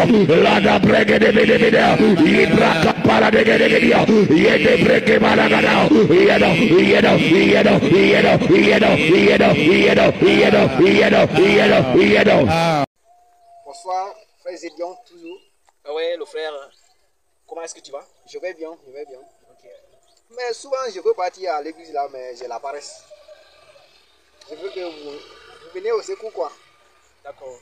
La da breke de bede. Ibraka para de gede. Yede breke malagada. Bonsoir, frère Zédion, toujours. Ouais, le frère, comment est-ce que tu vas? Je vais bien, je vais bien. Ok. Mais souvent, je veux partir à l'église là, mais j'ai la paresse. Je veux que vous venez au secours, quoi. D'accord.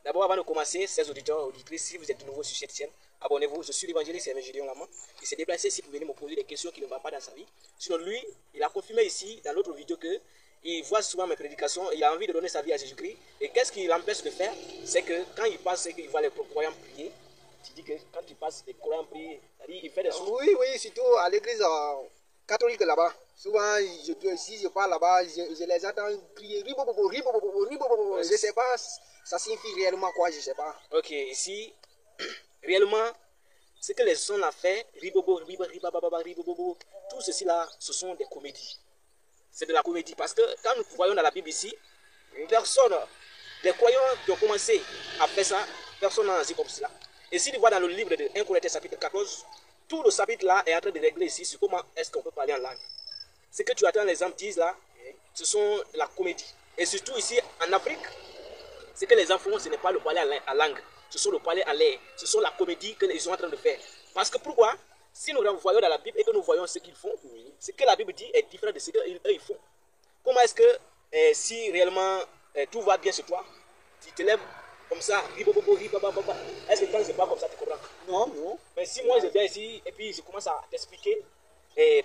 D'abord, avant de commencer, chers auditeurs, auditrices, si vous êtes de nouveau sur cette chaîne, abonnez-vous. Je suis l'évangéliste Gédéon Lamant. Il s'est déplacé ici pour venir me poser des questions qui ne vont pas dans sa vie. Sinon, lui, il a confirmé ici, dans l'autre vidéo, que il voit souvent mes prédications, il a envie de donner sa vie à Jésus-Christ. Et qu'est-ce qui l'empêche de faire? C'est que quand il passe et qu'il voit les croyants prier, tu dis que quand il passe les croyants prier, il fait des choses. Oui, oui, surtout à l'église catholique là-bas. Souvent, si je parle là-bas, je les entends crier ribobobo, ribobobo, ribobobo. Je ne sais pas, ça signifie réellement quoi, je ne sais pas. Ok, ici, réellement, ce que les gens ont fait, ribobo, ribababa, ribobobo, tout ceci là, ce sont des comédies. C'est de la comédie. Parce que quand nous voyons dans la Bible ici, personne, les croyants qui ont commencé à faire ça, personne n'a agi comme cela. Et si tu vois dans le livre de 1 Corinthiens chapitre 14, tout le chapitre là est en train de régler ici sur comment est-ce qu'on peut parler en langue. Ce que tu attends les hommes disent là, ce sont la comédie. Et surtout ici en Afrique, ce que les gens font, ce n'est pas le parler en langue, ce sont le parler en l'air, ce sont la comédie que les sont en train de faire. Parce que pourquoi? Si nous voyons dans la Bible et que nous voyons ce qu'ils font, ce que la Bible dit est différent de ce qu'ils font. Comment est-ce que si réellement tout va bien sur toi, tu te lèves comme ça, est-ce que quand c'est pas comme ça, tu comprends? Non, non. Mais si moi je viens ici et puis je commence à t'expliquer,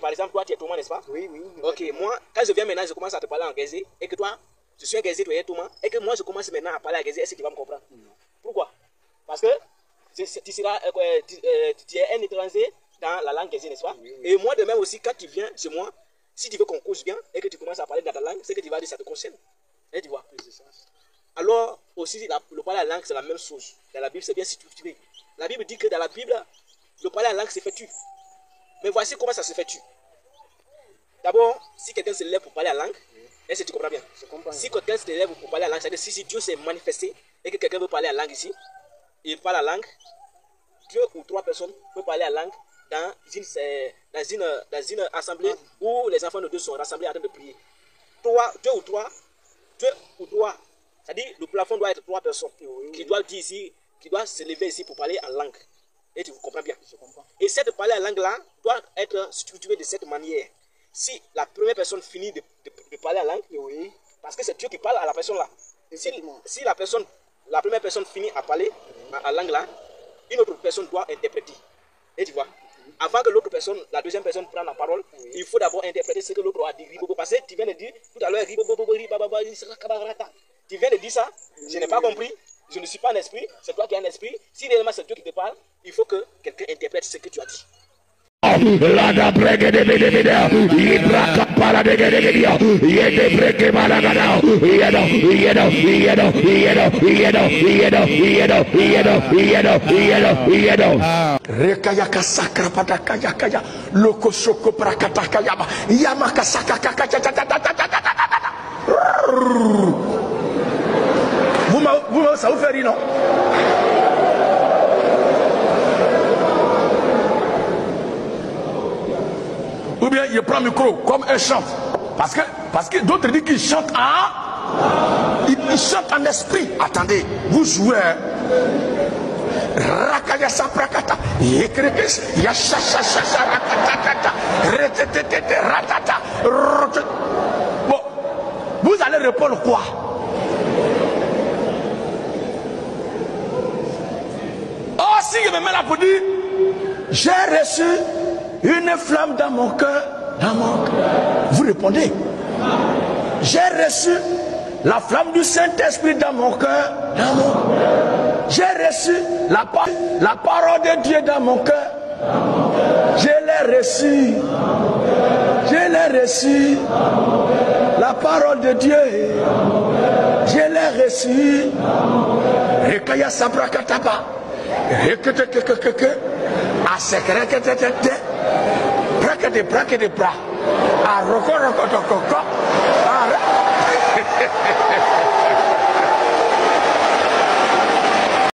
par exemple, toi tu es Thomas, n'est-ce pas? Oui, oui. Ok, moi, quand je viens maintenant, je commence à te parler en gaisé et que toi, je suis un gaisé, toi tu es Thomas, et que moi je commence maintenant à parler en gaisé, est-ce que tu vas me comprendre? Non. Pourquoi? Parce que tu es un étranger dans la langue gaisée, n'est-ce pas? Oui, oui. Et moi de même aussi, quand tu viens chez moi, si tu veux qu'on couche bien et que tu commences à parler dans ta langue, c'est que tu vas dire ça te concerne. Et tu vois. Alors, aussi, le parler en langue, c'est la même chose. Dans la Bible, c'est bien structuré. La Bible dit que dans la Bible, le parler en langue s'effectue. Mais voici comment ça s'effectue. D'abord, si quelqu'un se lève pour parler en langue, est-ce que tu comprends bien? Je comprends. Si quelqu'un se lève pour parler en langue, c'est-à-dire si Dieu s'est manifesté et que quelqu'un veut parler en langue ici, il parle en langue, 2 ou 3 personnes peuvent parler en langue dans une assemblée où les enfants de Dieu sont rassemblés en train de prier. 2 ou 3, c'est-à-dire le plafond doit être 3 personnes qui doivent dire ici, qui doivent se lever ici pour parler en langue. Et tu comprends bien? Je comprends. Et cette parler en langue-là doit être structurée de cette manière. Si la première personne finit de parler en langue, oui, parce que c'est Dieu qui parle à la personne là. Si la première personne finit à parler en langue là, une autre personne doit interpréter. Et tu vois? Avant que l'autre personne, la deuxième personne prenne la parole, il faut d'abord interpréter ce que l'autre a dit. Parce que tu viens de dire tout à l'heure, tu viens de dire ça, je n'ai pas compris, je ne suis pas un esprit, c'est toi qui es un esprit. Si réellement c'est Dieu qui te parle, il faut que quelqu'un interprète ce que tu as dit. La breke de bede. Ibraka para de gede. Yede breke malagada. Rekayaka sakra patakaya. Loko soko prakatakaya. Yamaka sakaka. Vous, ça vous fait rire, non? Ou bien il prend le micro comme un chant. Parce que d'autres disent qu'ils chantent ils chantent en esprit. Attendez, vous jouez. Rakaya saprakata. Yekrekes. Yashashashasha rakata. Retetete ratata. Bon, vous allez répondre quoi? Oh, si je me mets là pour dire, j'ai reçu une flamme dans mon cœur, Vous répondez. J'ai reçu la flamme du Saint-Esprit dans mon cœur, J'ai reçu la parole de Dieu dans mon cœur. Je l'ai reçu. La parole de Dieu. Je l'ai reçu. Rekaya sabrakataba. A secret braque de bras. A roko.